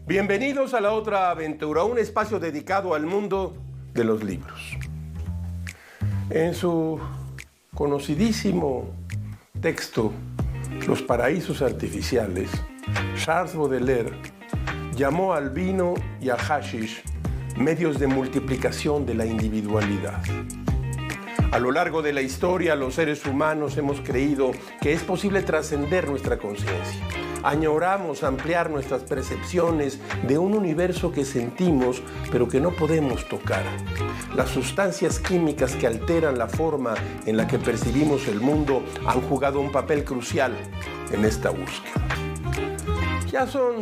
Bienvenidos a La Otra Aventura, un espacio dedicado al mundo de los libros. En su conocidísimo texto Los paraísos artificiales, Charles Baudelaire llamó al vino y al hashish medios de multiplicación de la individualidad. A lo largo de la historia, los seres humanos hemos creído que es posible trascender nuestra conciencia. Añoramos ampliar nuestras percepciones de un universo que sentimos, pero que no podemos tocar. Las sustancias químicas que alteran la forma en la que percibimos el mundo han jugado un papel crucial en esta búsqueda. Ya son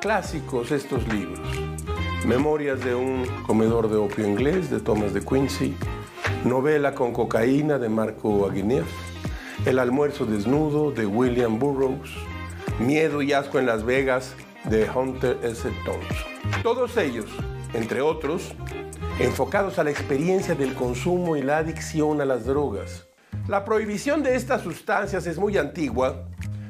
clásicos estos libros. Memorias de un comedor de opio inglés, de Thomas de Quincey. Novela con cocaína, de Marco Aguineff. El almuerzo desnudo, de William Burroughs. Miedo y asco en Las Vegas, de Hunter S. Thompson. Todos ellos, entre otros, enfocados a la experiencia del consumo y la adicción a las drogas. La prohibición de estas sustancias es muy antigua,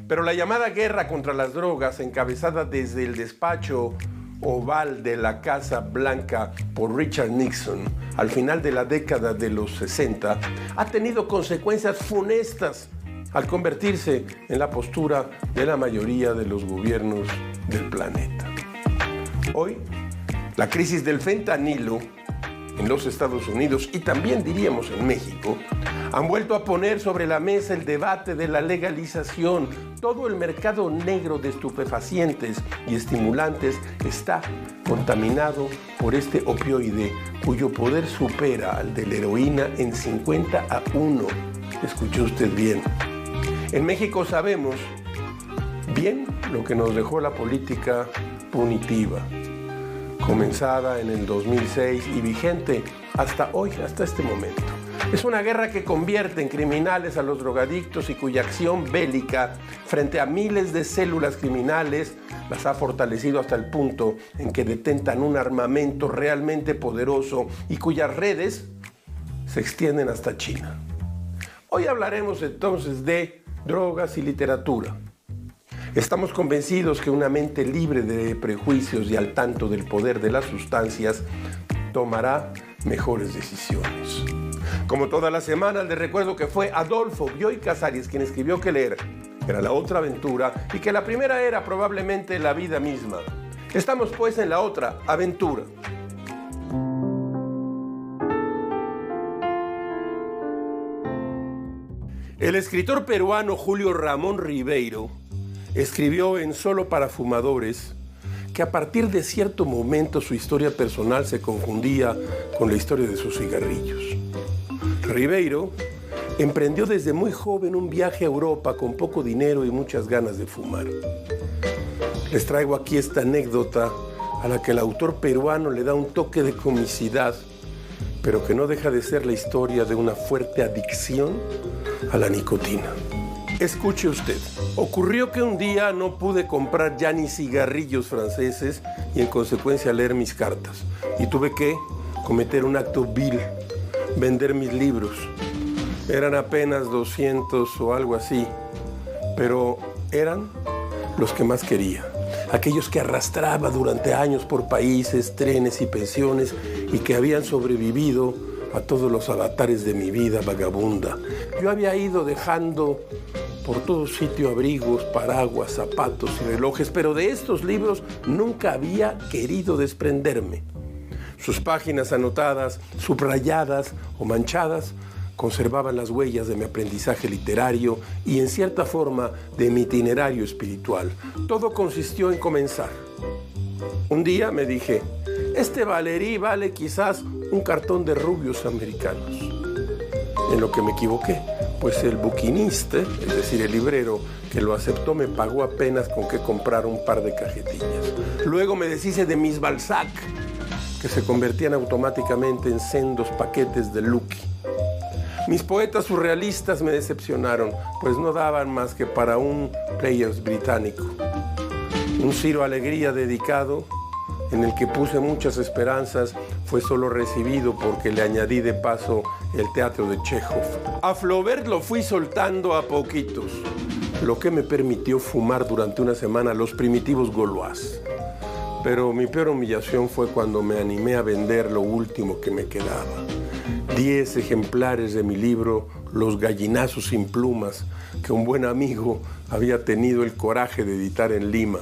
pero la llamada guerra contra las drogas, encabezada desde el despacho oval de la Casa Blanca por Richard Nixon al final de la década de los 60, ha tenido consecuencias funestas al convertirse en la postura de la mayoría de los gobiernos del planeta. Hoy, la crisis del fentanilo en los Estados Unidos y también diríamos en México han vuelto a poner sobre la mesa el debate de la legalización. Todo el mercado negro de estupefacientes y estimulantes está contaminado por este opioide cuyo poder supera al de la heroína en 50-1. Escuchó usted bien. En México sabemos bien lo que nos dejó la política punitiva, comenzada en el 2006 y vigente hasta hoy, hasta este momento. Es una guerra que convierte en criminales a los drogadictos y cuya acción bélica frente a miles de células criminales las ha fortalecido hasta el punto en que detentan un armamento realmente poderoso y cuyas redes se extienden hasta China. Hoy hablaremos entonces de drogas y literatura. Estamos convencidos que una mente libre de prejuicios y al tanto del poder de las sustancias tomará mejores decisiones. Como todas las semanas, les recuerdo que fue Adolfo Bioy Casares quien escribió que leer era la otra aventura y que la primera era probablemente la vida misma. Estamos pues en la otra aventura. El escritor peruano Julio Ramón Ribeiro escribió en Solo para Fumadores que a partir de cierto momento su historia personal se confundía con la historia de sus cigarrillos. Ribeiro emprendió desde muy joven un viaje a Europa con poco dinero y muchas ganas de fumar. Les traigo aquí esta anécdota a la que el autor peruano le da un toque de comicidad, pero que no deja de ser la historia de una fuerte adicción a la nicotina. Escuche usted. Ocurrió que un día no pude comprar ya ni cigarrillos franceses y en consecuencia leer mis cartas. Y tuve que cometer un acto vil, vender mis libros. Eran apenas 200 o algo así, pero eran los que más quería. Aquellos que arrastraba durante años por países, trenes y pensiones y que habían sobrevivido a todos los avatares de mi vida vagabunda. Yo había ido dejando por todo sitio abrigos, paraguas, zapatos y relojes, pero de estos libros nunca había querido desprenderme. Sus páginas anotadas, subrayadas o manchadas, conservaban las huellas de mi aprendizaje literario y en cierta forma de mi itinerario espiritual. Todo consistió en comenzar. Un día me dije, este Valerí vale quizás un cartón de rubios americanos. En lo que me equivoqué, pues el buquinista, es decir, el librero que lo aceptó, me pagó apenas con que comprar un par de cajetillas. Luego me deshice de mis Balzac, que se convertían automáticamente en sendos paquetes de Lucky. Mis poetas surrealistas me decepcionaron, pues no daban más que para un Players británico. Un Ciro Alegría dedicado, en el que puse muchas esperanzas, fue solo recibido porque le añadí de paso el teatro de Chekhov. A Flaubert lo fui soltando a poquitos, lo que me permitió fumar durante una semana los primitivos Gaulois. pero mi peor humillación fue cuando me animé a vender lo último que me quedaba. 10 ejemplares de mi libro Los gallinazos sin plumas, que un buen amigo había tenido el coraje de editar en Lima.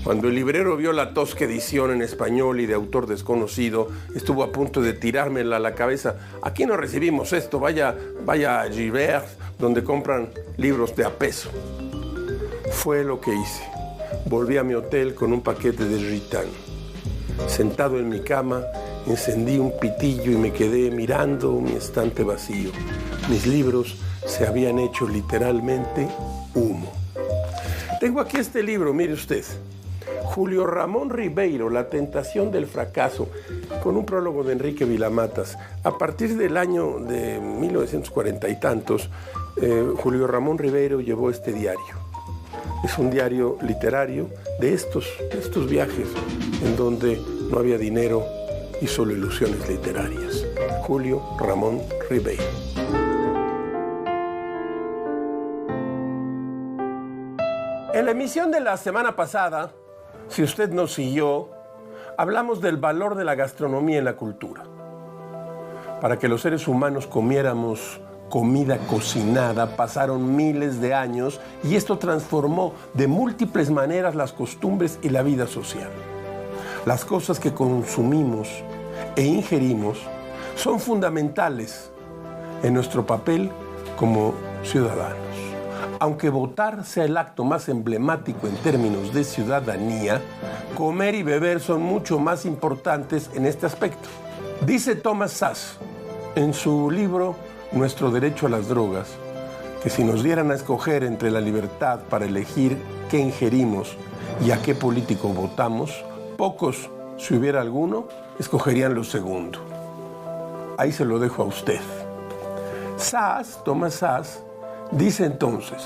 Cuando el librero vio la tosca edición en español y de autor desconocido, estuvo a punto de tirármela a la cabeza. Aquí no recibimos esto, vaya a Givert, donde compran libros de a peso. Fue lo que hice. Volví a mi hotel con un paquete de Ritain. Sentado en mi cama, encendí un pitillo y me quedé mirando mi estante vacío. Mis libros se habían hecho literalmente humo. Tengo aquí este libro, mire usted. Julio Ramón Ribeiro, La tentación del fracaso, con un prólogo de Enrique Vilamatas. A partir del año de 1940 y tantos, Julio Ramón Ribeiro llevó este diario. Es un diario literario de estos viajes en donde no había dinero y solo ilusiones literarias. Julio Ramón Ribeiro. En la emisión de la semana pasada, si usted nos siguió, hablamos del valor de la gastronomía en la cultura. Para que los seres humanos comiéramos comida cocinada, pasaron miles de años y esto transformó de múltiples maneras las costumbres y la vida social. Las cosas que consumimos e ingerimos son fundamentales en nuestro papel como ciudadanos. Aunque votar sea el acto más emblemático en términos de ciudadanía, comer y beber son mucho más importantes en este aspecto. Dice Thomas Szasz en su libro Nuestro derecho a las drogas, que si nos dieran a escoger entre la libertad para elegir qué ingerimos y a qué político votamos, pocos, si hubiera alguno, escogerían lo segundo. Ahí se lo dejo a usted. Thomas Szasz, dice entonces,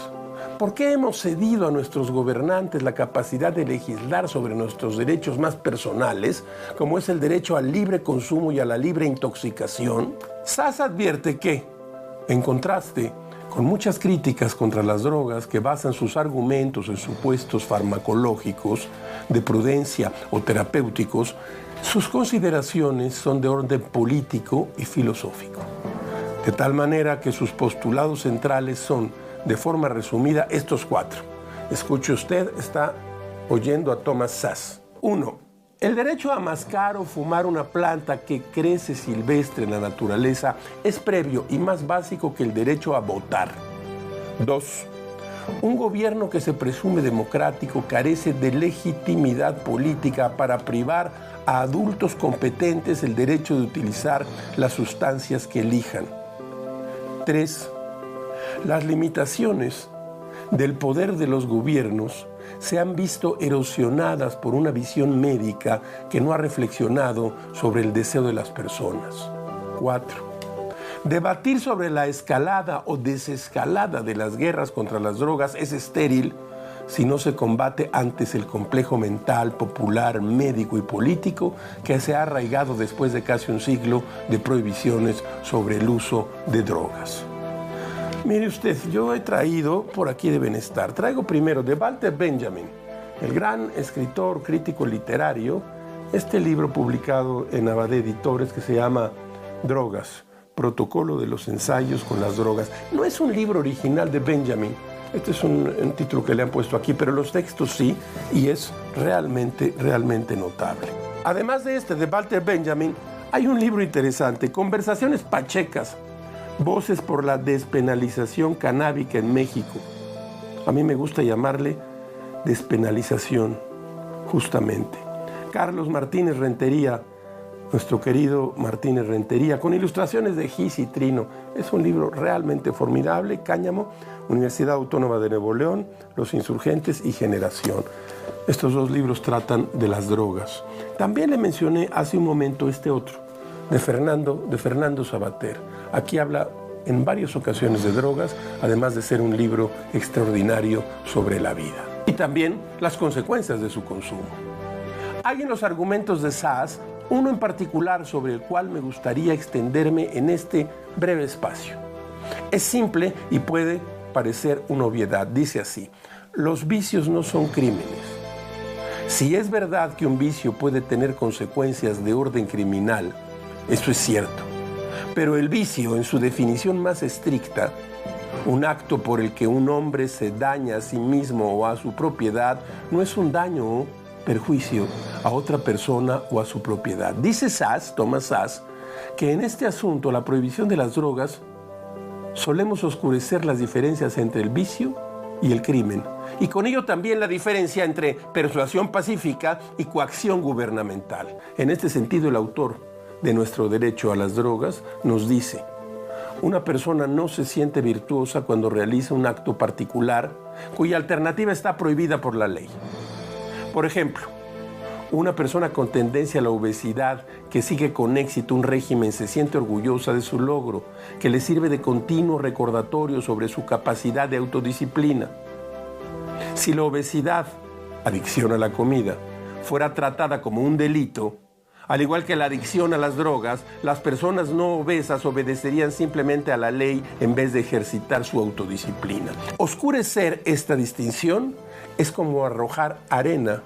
¿por qué hemos cedido a nuestros gobernantes la capacidad de legislar sobre nuestros derechos más personales, como es el derecho al libre consumo y a la libre intoxicación? Szasz advierte que, en contraste con muchas críticas contra las drogas que basan sus argumentos en supuestos farmacológicos, de prudencia o terapéuticos, sus consideraciones son de orden político y filosófico. De tal manera que sus postulados centrales son, de forma resumida, estos 4. Escuche usted, está oyendo a Thomas Szasz. 1. El derecho a mascar o fumar una planta que crece silvestre en la naturaleza es previo y más básico que el derecho a votar. 2. Un gobierno que se presume democrático carece de legitimidad política para privar a adultos competentes el derecho de utilizar las sustancias que elijan. 3. Las limitaciones del poder de los gobiernos se han visto erosionadas por una visión médica que no ha reflexionado sobre el deseo de las personas. 4. Debatir sobre la escalada o desescalada de las guerras contra las drogas es estéril si no se combate antes el complejo mental, popular, médico y político que se ha arraigado después de casi un siglo de prohibiciones sobre el uso de drogas. Mire usted, yo he traído, por aquí deben estar, traigo primero de Walter Benjamin, el gran escritor, crítico literario, este libro publicado en Abadé Editores que se llama Drogas, Protocolo de los ensayos con las drogas. No es un libro original de Benjamin, este es un título que le han puesto aquí, pero los textos sí, y es realmente notable. Además de este, de Walter Benjamin, hay un libro interesante, Conversaciones Pachecas, Voces por la despenalización canábica en México. A mí me gusta llamarle despenalización, justamente. Carlos Martínez Rentería, nuestro querido Martínez Rentería, con ilustraciones de Gis y Trino. Es un libro realmente formidable. Cáñamo, Universidad Autónoma de Nuevo León, Los Insurgentes y Generación. Estos 2 libros tratan de las drogas. También le mencioné hace un momento este otro, de Fernando Savater. Aquí habla en varias ocasiones de drogas, además de ser un libro extraordinario sobre la vida. Y también las consecuencias de su consumo. Hay en los argumentos de Szasz uno en particular sobre el cual me gustaría extenderme en este breve espacio. Es simple y puede parecer una obviedad. Dice así: los vicios no son crímenes. Si es verdad que un vicio puede tener consecuencias de orden criminal, eso es cierto. Pero el vicio, en su definición más estricta, un acto por el que un hombre se daña a sí mismo o a su propiedad, no es un daño o perjuicio a otra persona o a su propiedad. Dice Thomas Szasz, que en este asunto, la prohibición de las drogas, solemos oscurecer las diferencias entre el vicio y el crimen, y con ello también la diferencia entre persuasión pacífica y coacción gubernamental. En este sentido, el autor de Nuestro Derecho a las Drogas nos dice: una persona no se siente virtuosa cuando realiza un acto particular cuya alternativa está prohibida por la ley. Por ejemplo, una persona con tendencia a la obesidad que sigue con éxito un régimen se siente orgullosa de su logro, que le sirve de continuo recordatorio sobre su capacidad de autodisciplina. Si la obesidad, adicción a la comida, fuera tratada como un delito, al igual que la adicción a las drogas, las personas no obesas obedecerían simplemente a la ley en vez de ejercitar su autodisciplina. Oscurecer esta distinción es como arrojar arena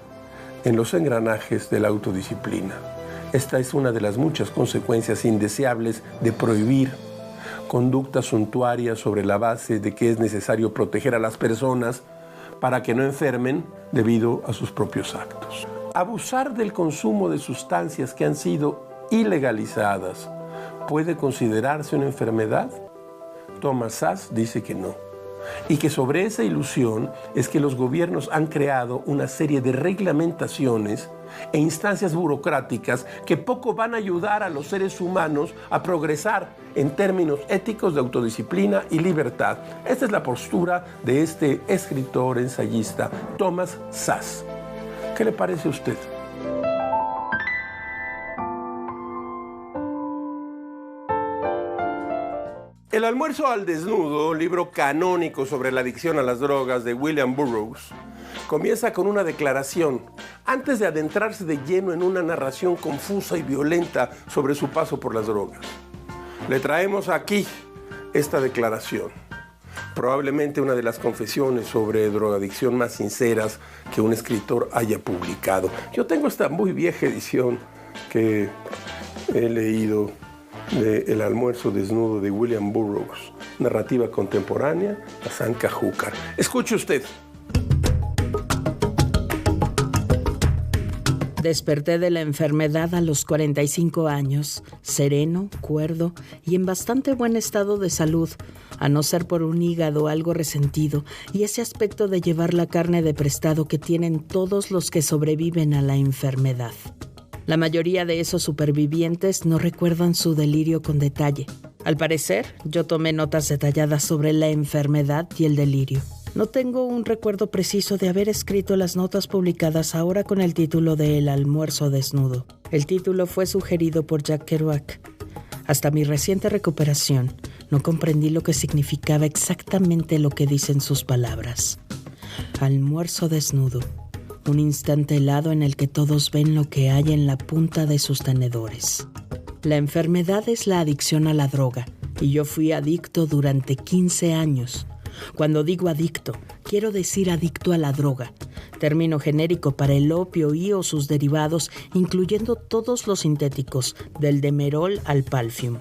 en los engranajes de la autodisciplina. Esta es una de las muchas consecuencias indeseables de prohibir conductas suntuarias sobre la base de que es necesario proteger a las personas para que no enfermen debido a sus propios actos. Abusar del consumo de sustancias que han sido ilegalizadas ¿puede considerarse una enfermedad? Thomas Szasz dice que no, y que sobre esa ilusión es que los gobiernos han creado una serie de reglamentaciones e instancias burocráticas que poco van a ayudar a los seres humanos a progresar en términos éticos de autodisciplina y libertad. Esta es la postura de este escritor, ensayista, Thomas Szasz. ¿Qué le parece a usted? El almuerzo al desnudo, libro canónico sobre la adicción a las drogas de William Burroughs, comienza con una declaración antes de adentrarse de lleno en una narración confusa y violenta sobre su paso por las drogas. Le traemos aquí esta declaración, probablemente una de las confesiones sobre drogadicción más sinceras que un escritor haya publicado. Yo tengo esta muy vieja edición que he leído de El almuerzo desnudo de William Burroughs, narrativa contemporánea, Hassan Kahukar. Escuche usted. Desperté de la enfermedad a los 45 años, sereno, cuerdo y en bastante buen estado de salud, a no ser por un hígado algo resentido y ese aspecto de llevar la carne de prestado que tienen todos los que sobreviven a la enfermedad. La mayoría de esos supervivientes no recuerdan su delirio con detalle. Al parecer, yo tomé notas detalladas sobre la enfermedad y el delirio. No tengo un recuerdo preciso de haber escrito las notas publicadas ahora con el título de El almuerzo desnudo. El título fue sugerido por Jack Kerouac. Hasta mi reciente recuperación, no comprendí lo que significaba exactamente lo que dicen sus palabras. Almuerzo desnudo. Un instante helado en el que todos ven lo que hay en la punta de sus tenedores. La enfermedad es la adicción a la droga, y yo fui adicto durante 15 años. Cuando digo adicto, quiero decir adicto a la droga, término genérico para el opio y o sus derivados, incluyendo todos los sintéticos, del demerol al Palfium.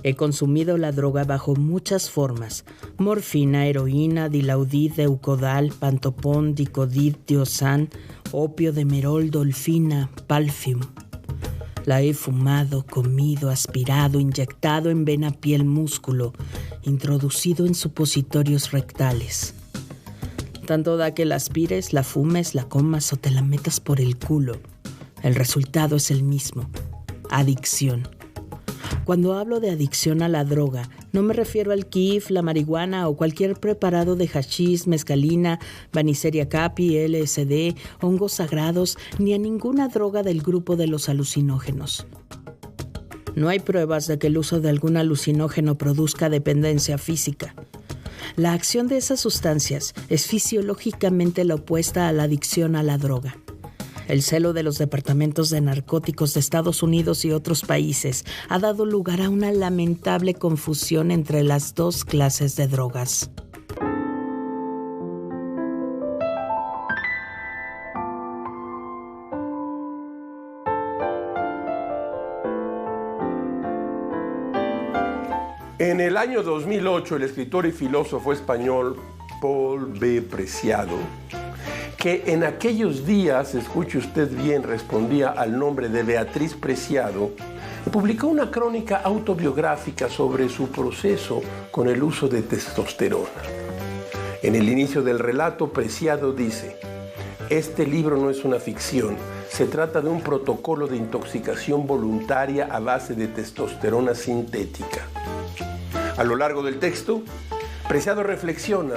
He consumido la droga bajo muchas formas: morfina, heroína, dilaudid, eucodal, pantopón, dicodid, diosan, opio, demerol, dolfina, Palfium. La he fumado, comido, aspirado, inyectado en vena, piel, músculo, introducido en supositorios rectales. Tanto da que la aspires, la fumes, la comas o te la metas por el culo. El resultado es el mismo: adicción. Cuando hablo de adicción a la droga, no me refiero al kif, la marihuana o cualquier preparado de hachís, mezcalina, Vaniseria capi, LSD, hongos sagrados, ni a ninguna droga del grupo de los alucinógenos. No hay pruebas de que el uso de algún alucinógeno produzca dependencia física. La acción de esas sustancias es fisiológicamente la opuesta a la adicción a la droga. El celo de los departamentos de narcóticos de Estados Unidos y otros países ha dado lugar a una lamentable confusión entre las dos clases de drogas. En el año 2008, el escritor y filósofo español Paul B. Preciado, que en aquellos días, escuche usted bien, respondía al nombre de Beatriz Preciado, publicó una crónica autobiográfica sobre su proceso con el uso de testosterona. En el inicio del relato, Preciado dice: este libro no es una ficción, se trata de un protocolo de intoxicación voluntaria a base de testosterona sintética. A lo largo del texto, Preciado reflexiona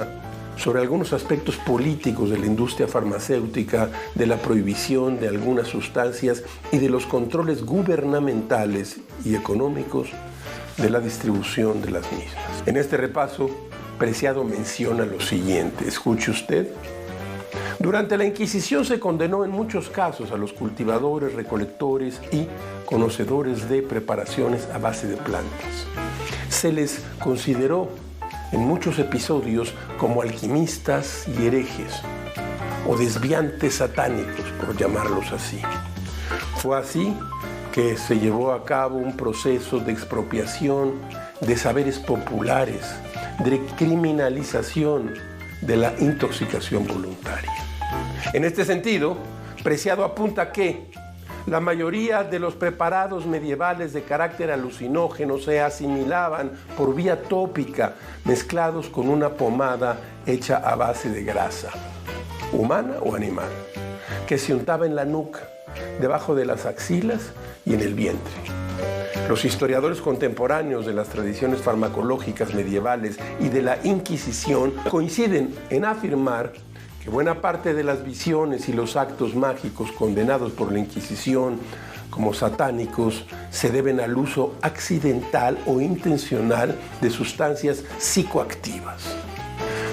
sobre algunos aspectos políticos de la industria farmacéutica, de la prohibición de algunas sustancias y de los controles gubernamentales y económicos de la distribución de las mismas. En este repaso, Preciado menciona lo siguiente, escuche usted. Durante la Inquisición se condenó en muchos casos a los cultivadores, recolectores y conocedores de preparaciones a base de plantas. Se les consideró en muchos episodios como alquimistas y herejes, o desviantes satánicos, por llamarlos así. Fue así que se llevó a cabo un proceso de expropiación de saberes populares, de criminalización de la intoxicación voluntaria. En este sentido, Preciado apunta que la mayoría de los preparados medievales de carácter alucinógeno se asimilaban por vía tópica, mezclados con una pomada hecha a base de grasa, humana o animal, que se untaba en la nuca, debajo de las axilas y en el vientre. Los historiadores contemporáneos de las tradiciones farmacológicas medievales y de la Inquisición coinciden en afirmar que buena parte de las visiones y los actos mágicos condenados por la Inquisición como satánicos se deben al uso accidental o intencional de sustancias psicoactivas.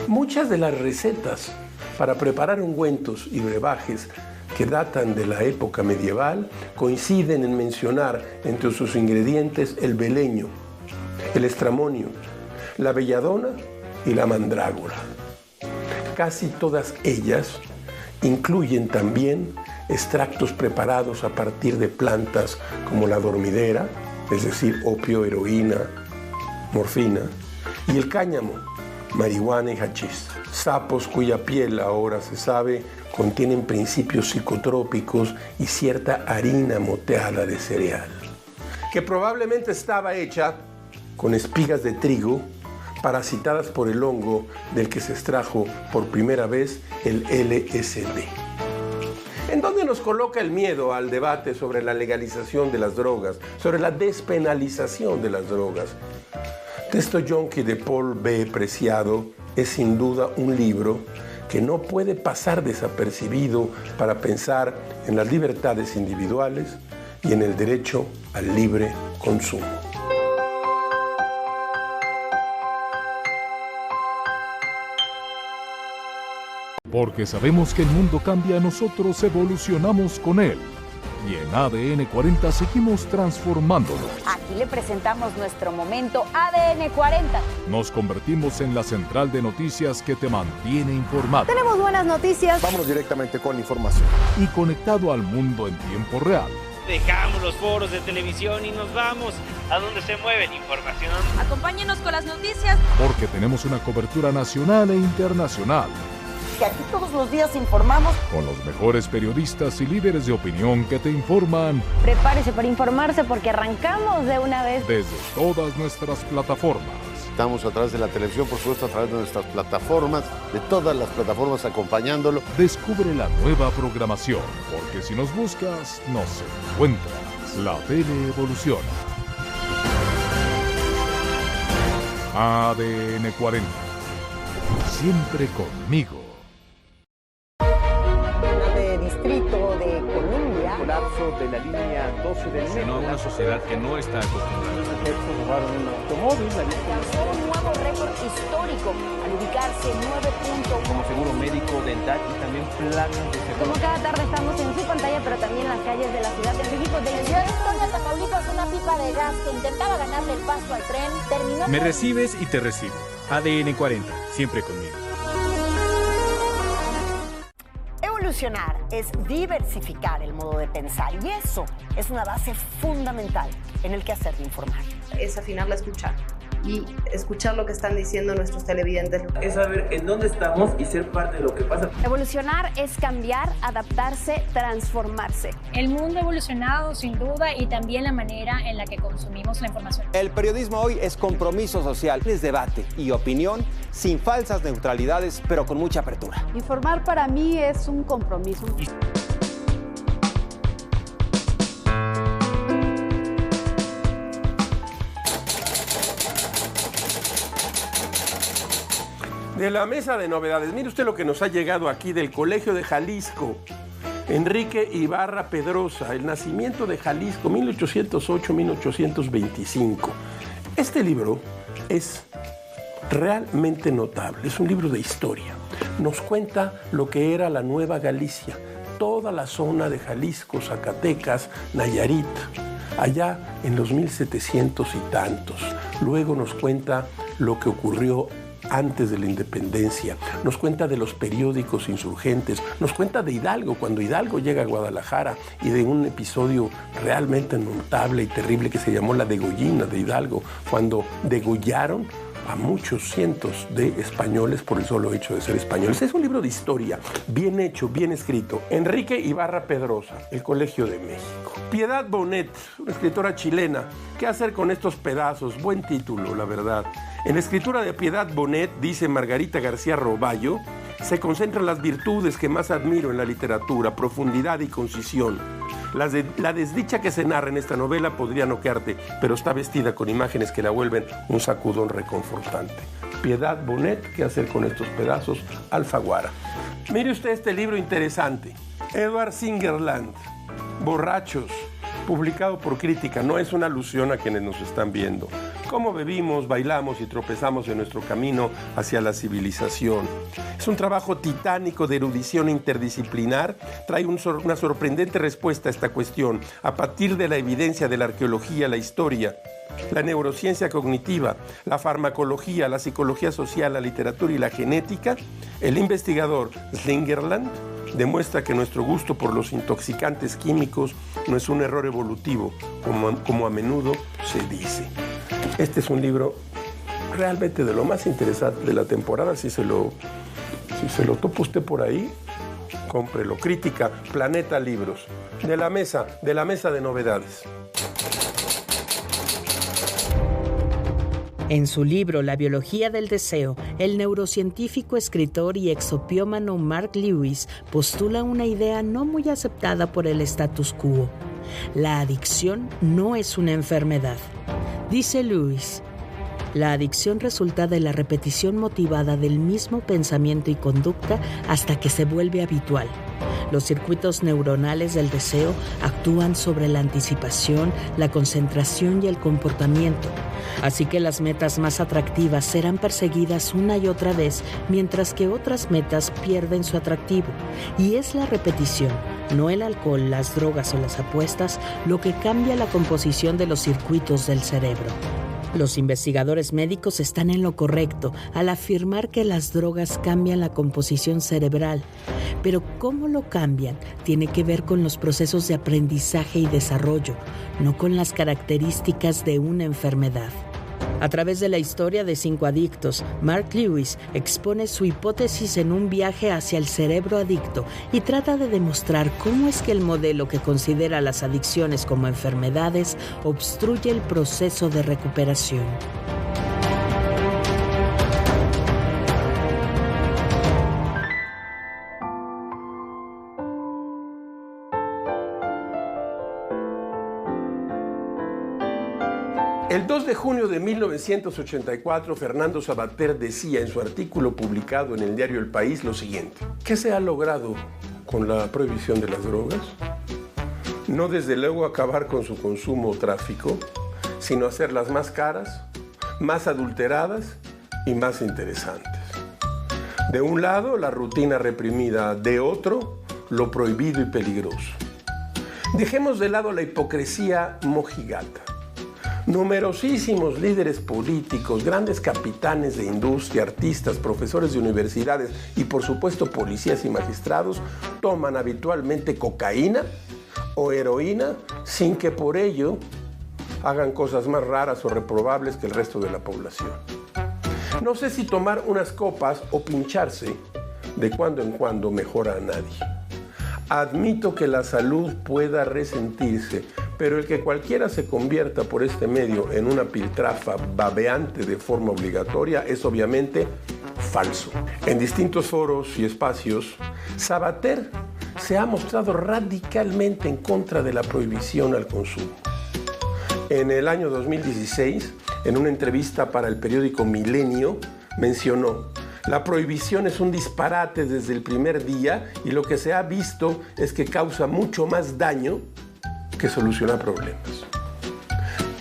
Muchas de las recetas para preparar ungüentos y brebajes que datan de la época medieval coinciden en mencionar entre sus ingredientes el beleño, el estramonio, la belladona y la mandrágora. Casi todas ellas incluyen también extractos preparados a partir de plantas como la dormidera, es decir, opio, heroína, morfina, y el cáñamo, marihuana y hachís. Sapos cuya piel, ahora se sabe, contienen principios psicotrópicos y cierta harina moteada de cereal, que probablemente estaba hecha con espigas de trigo parasitadas por el hongo del que se extrajo por primera vez el LSD. ¿En dónde nos coloca el miedo al debate sobre la legalización de las drogas, sobre la despenalización de las drogas? Texto Yonki de Paul B. Preciado es sin duda un libro que no puede pasar desapercibido para pensar en las libertades individuales y en el derecho al libre consumo. Porque sabemos que el mundo cambia, nosotros evolucionamos con él. Y en ADN 40 seguimos transformándolo. Aquí le presentamos nuestro momento ADN 40. Nos convertimos en la central de noticias que te mantiene informado. Tenemos buenas noticias. Vámonos directamente con la información. Y conectado al mundo en tiempo real. Dejamos los foros de televisión y nos vamos a donde se mueve la información. Acompáñenos con las noticias. Porque tenemos una cobertura nacional e internacional. Que aquí todos los días informamos. Con los mejores periodistas y líderes de opinión que te informan. Prepárese para informarse porque arrancamos de una vez. Desde todas nuestras plataformas. Estamos a través de la televisión, por supuesto, a través de nuestras plataformas, de todas las plataformas acompañándolo. Descubre la nueva programación, porque si nos buscas, nos encuentras. La tele evoluciona. ADN 40. Siempre conmigo. Distrito de Columbia. Colapso de la línea 12 del metro. Sino una sociedad que no está acostumbrada. Los efectos robaron un automóvil. Alcanzó un nuevo récord histórico al ubicarse 9.1. Como seguro médico, dental y también planes de seguro. Como cada tarde estamos en su pantalla, pero también en las calles de la Ciudad de México. De la ciudad de Victoria, Tamaulipas, una pipa de gas que intentaba ganarle el paso al tren terminó. Me recibes y te recibo. ADN 40, siempre conmigo. Evolucionar es diversificar el modo de pensar y eso es una base fundamental en el quehacer de informar. Es afinar la escucha. y escuchar lo que están diciendo nuestros televidentes. Es saber en dónde estamos y ser parte de lo que pasa. Evolucionar es cambiar, adaptarse, transformarse. El mundo ha evolucionado sin duda y también la manera en la que consumimos la información. El periodismo hoy es compromiso social, es debate y opinión sin falsas neutralidades, pero con mucha apertura. Informar para mí es un compromiso. De la mesa de novedades, mire usted lo que nos ha llegado aquí del Colegio de Jalisco. Enrique Ibarra Pedrosa, el nacimiento de Jalisco, 1808-1825. Este libro es realmente notable, es un libro de historia. Nos cuenta lo que era la Nueva Galicia, toda la zona de Jalisco, Zacatecas, Nayarit, allá en los 1700 y tantos. Luego nos cuenta lo que ocurrió antes de la independencia, nos cuenta de los periódicos insurgentes, nos cuenta de Hidalgo, cuando Hidalgo llega a Guadalajara, y de un episodio realmente notable y terrible que se llamó la degollina de Hidalgo, cuando degollaron a muchos cientos de españoles por el solo hecho de ser españoles. Es un libro de historia, bien hecho, bien escrito. Enrique Ibarra Pedrosa, El Colegio de México. Piedad Bonet, una escritora chilena. ¿Qué hacer con estos pedazos? Buen título, la verdad. En la escritura de Piedad Bonet, dice Margarita García Roballo, se concentran las virtudes que más admiro en la literatura, profundidad y concisión. La desdicha que se narra en esta novela podría noquearte, pero está vestida con imágenes que la vuelven un sacudón reconfortante. Piedad Bonet, ¿qué hacer con estos pedazos? Alfaguara. Mire usted este libro interesante. Edward Singerland, Borrachos, publicado por Crítica. No es una alusión a quienes nos están viendo. Cómo bebimos, bailamos y tropezamos en nuestro camino hacia la civilización. Es un trabajo titánico de erudición interdisciplinar. Trae una sorprendente respuesta a esta cuestión a partir de la evidencia de la arqueología, la historia, la neurociencia cognitiva, la farmacología, la psicología social, la literatura y la genética. El investigador Slingerland demuestra que nuestro gusto por los intoxicantes químicos no es un error evolutivo, como a menudo se dice. Este es un libro realmente de lo más interesante de la temporada. Si se lo topa usted por ahí, cómprelo. Crítica, Planeta Libros. De la mesa de novedades. En su libro La biología del deseo, el neurocientífico, escritor y exopiómano Mark Lewis postula una idea no muy aceptada por el status quo. La adicción no es una enfermedad. Dice Lewis, la adicción resulta de la repetición motivada del mismo pensamiento y conducta hasta que se vuelve habitual. Los circuitos neuronales del deseo actúan sobre la anticipación, la concentración y el comportamiento. Así que las metas más atractivas serán perseguidas una y otra vez, mientras que otras metas pierden su atractivo. Y es la repetición, no el alcohol, las drogas o las apuestas, lo que cambia la composición de los circuitos del cerebro. Los investigadores médicos están en lo correcto al afirmar que las drogas cambian la composición cerebral. Pero cómo lo cambian tiene que ver con los procesos de aprendizaje y desarrollo, no con las características de una enfermedad. A través de la historia de 5 adictos, Mark Lewis expone su hipótesis en un viaje hacia el cerebro adicto y trata de demostrar cómo es que el modelo que considera las adicciones como enfermedades obstruye el proceso de recuperación. El 2 de junio de 1984, Fernando Savater decía en su artículo publicado en el diario El País lo siguiente: ¿qué se ha logrado con la prohibición de las drogas? No desde luego acabar con su consumo o tráfico, sino hacerlas más caras, más adulteradas y más interesantes. De un lado, la rutina reprimida; de otro, lo prohibido y peligroso. Dejemos de lado la hipocresía mojigata. Numerosísimos líderes políticos, grandes capitanes de industria, artistas, profesores de universidades y, por supuesto, policías y magistrados toman habitualmente cocaína o heroína sin que por ello hagan cosas más raras o reprobables que el resto de la población. No sé si tomar unas copas o pincharse de cuando en cuando mejora a nadie. Admito que la salud pueda resentirse, pero el que cualquiera se convierta por este medio en una piltrafa babeante de forma obligatoria es obviamente falso. En distintos foros y espacios, Sabater se ha mostrado radicalmente en contra de la prohibición al consumo. En el año 2016, en una entrevista para el periódico Milenio, mencionó: la prohibición es un disparate desde el primer día y lo que se ha visto es que causa mucho más daño que soluciona problemas.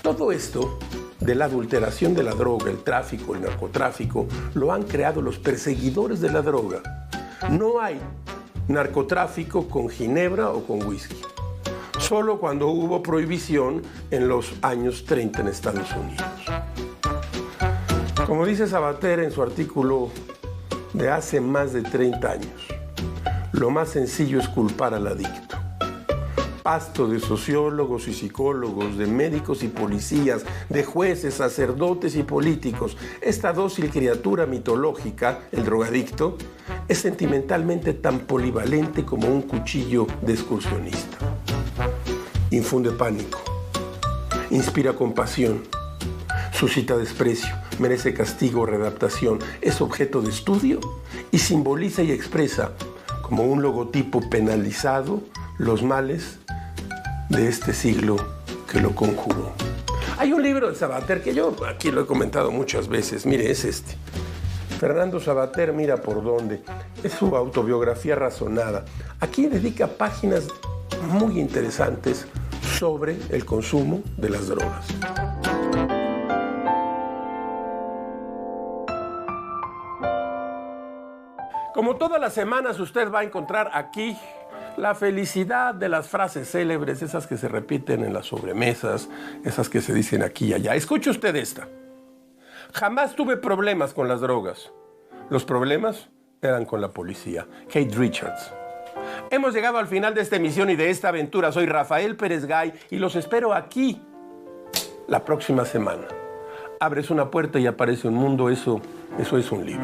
Todo esto de la adulteración de la droga, el tráfico, el narcotráfico, lo han creado los perseguidores de la droga. No hay narcotráfico con ginebra o con whisky. Solo cuando hubo prohibición en los años 30 en Estados Unidos. Como dice Sabater en su artículo de hace más de 30 años, lo más sencillo es culpar al adicto. Pasto de sociólogos y psicólogos, de médicos y policías, de jueces, sacerdotes y políticos, esta dócil criatura mitológica, el drogadicto, es sentimentalmente tan polivalente como un cuchillo de excursionista. Infunde pánico, inspira compasión, suscita desprecio, merece castigo o readaptación, es objeto de estudio y simboliza y expresa como un logotipo penalizado los males de este siglo que lo conjuró. Hay un libro de Sabater que yo aquí lo he comentado muchas veces, mire, es este. Fernando Sabater mira por dónde. Es su autobiografía razonada. Aquí dedica páginas muy interesantes sobre el consumo de las drogas. Como todas las semanas, usted va a encontrar aquí la felicidad de las frases célebres, esas que se repiten en las sobremesas, esas que se dicen aquí y allá. Escuche usted esta. Jamás tuve problemas con las drogas. Los problemas eran con la policía. Kate Richards. Hemos llegado al final de esta emisión y de esta aventura. Soy Rafael Pérez Gay y los espero aquí la próxima semana. Abres una puerta y aparece un mundo, eso es un libro.